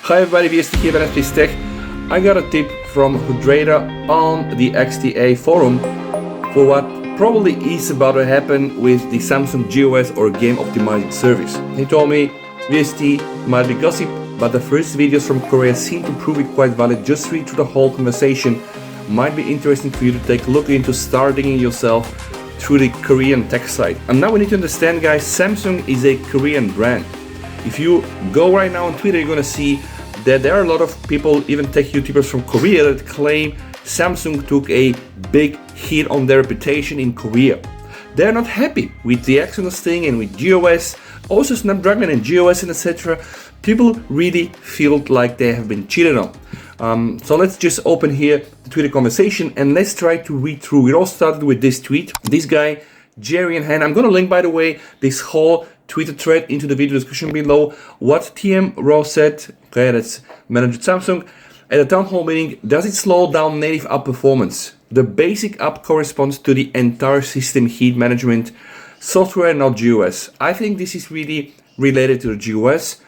Hi everybody, VST here at S22 Tech. I got a tip from Hudrada on the XDA forum for what probably is about to happen with the Samsung GOS or game optimizing service. He told me VST might be gossip, but the first videos from Korea seem to prove it quite valid. Just read through the whole conversation. Might be interesting for you to take a look into, start digging yourself through the Korean tech site. And now we need to understand, guys, Samsung is a Korean brand. If you go right now on Twitter, you're gonna see that there are a lot of people, even tech YouTubers from Korea, that claim Samsung took a big hit on their reputation in Korea. They're not happy with the Exynos thing and with GOS, also Snapdragon and GOS and etc. People really feel like they have been cheated on. So let's just open here the Twitter conversation and let's try to read through. It all started with this tweet. This guy, GaryeonHan, I'm gonna link, by the way, this whole Twitter thread into the video description below. What TM Raw said, okay, that's manager at Samsung, at a town hall meeting: does it slow down native app performance? The basic app corresponds to the entire system heat management software, not GOS. I think this is really related to the GOS.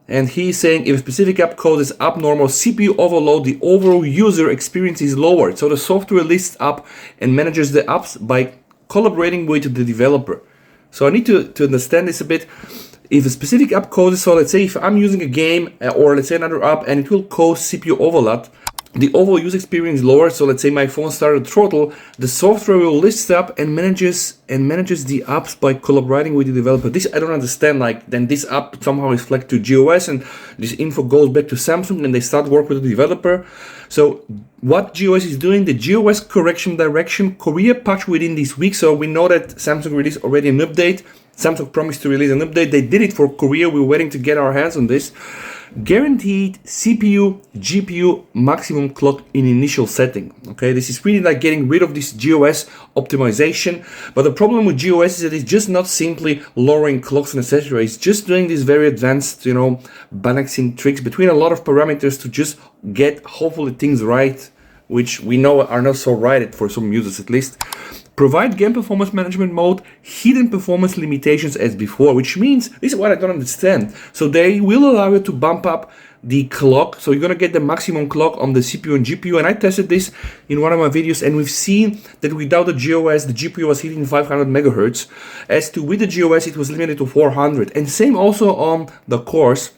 And he's saying if a specific app causes abnormal CPU overload, the overall user experience is lowered. So the software lists up and manages the apps by collaborating with the developer. So I need to understand this a bit. If a specific app causes, so let's say if I'm using a game or let's say another app and it will cause CPU overload, the overall user experience is lower. So let's say my phone started to throttle, the software will list up and manages the apps by collaborating with the developer. This I don't understand. Like, then this app somehow is flagged to GOS and this info goes back to Samsung and they start work with the developer. So what GOS is doing, the GOS correction direction, Korea patch within this week. So we know that Samsung released already an update. Samsung promised to release an update. They did it for Korea. We're waiting to get our hands on this. Guaranteed CPU, GPU maximum clock in initial setting. Okay, this is really like getting rid of this GOS optimization. But the problem with GOS is that it's just not simply lowering clocks and etc. It's just doing these very advanced, balancing tricks between a lot of parameters to just get hopefully things right, which we know are not so right for some users at least. Provide game performance management mode, hidden performance limitations as before, which means, this is what I don't understand. So they will allow you to bump up the clock. So you're gonna get the maximum clock on the CPU and GPU. And I tested this in one of my videos and we've seen that without the GOS, the GPU was hitting 500 megahertz. As to with the GOS, it was limited to 400. And same also on the cores.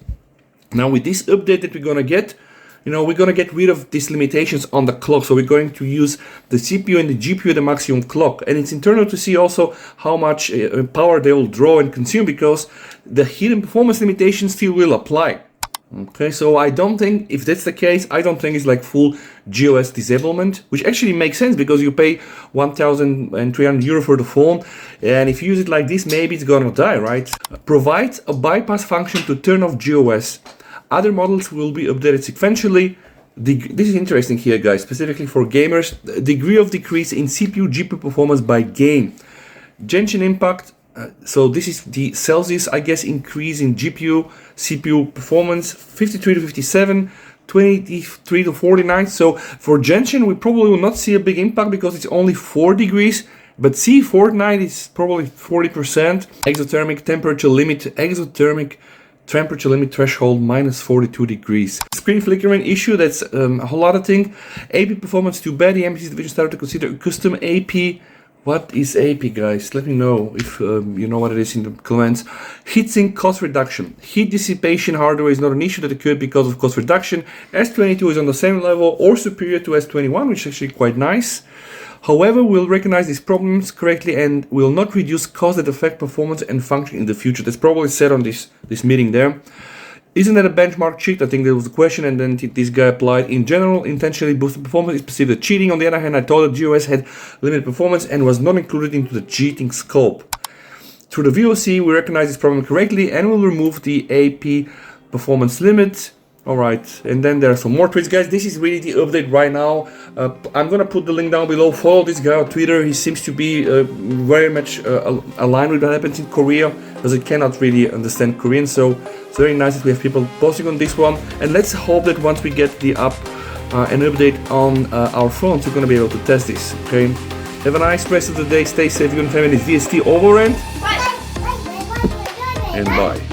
Now with this update that we're gonna get, we're going to get rid of these limitations on the clock. So we're going to use the CPU and the GPU, the maximum clock. And it's internal to see also how much power they will draw and consume, because the hidden performance limitations still will apply. Okay, so I don't think, if that's the case, I don't think it's like full GOS disablement, which actually makes sense because you pay 1,300 euro for the phone. And if you use it like this, maybe it's going to die, right? Provides a bypass function to turn off GOS. Other models will be updated sequentially. This is interesting here, guys, specifically for gamers. The degree of decrease in CPU, GPU performance by game. Genshin impact. So this is the Celsius, I guess, increase in GPU, CPU performance, 53 to 57, 23 to 49. So for Genshin, we probably will not see a big impact because it's only 4 degrees. But see, Fortnite is probably 40%. Exothermic temperature limit threshold minus 42 degrees. Screen flickering issue, that's a whole other thing. AP performance too bad. The MPC division started to consider custom AP. What is AP, guys? Let me know if you know what it is in the comments. Heatsink cost reduction. Heat dissipation hardware is not an issue that occurred because of cost reduction. S22 is on the same level or superior to S21, which is actually quite nice. However, we'll recognize these problems correctly and will not reduce costs that affect performance and function in the future. That's probably said on this meeting there. Isn't that a benchmark cheat? I think that was the question, and then this guy applied. In general, intentionally boosted performance is perceived as cheating. On the other hand, I thought that GOS had limited performance and was not included into the cheating scope. Through the VOC, we recognize this problem correctly and will remove the AP performance limit. Alright, and then there are some more tweets, guys. This is really the update right now. I'm gonna put the link down below. Follow this guy on Twitter. He seems to be very much aligned with what happens in Korea, because he cannot really understand Korean. So it's very nice that we have people posting on this one. And let's hope that once we get the app an update on our phones, we're gonna be able to test this. Okay. Have a nice rest of the day. Stay safe. You're gonna have any VST over and bye.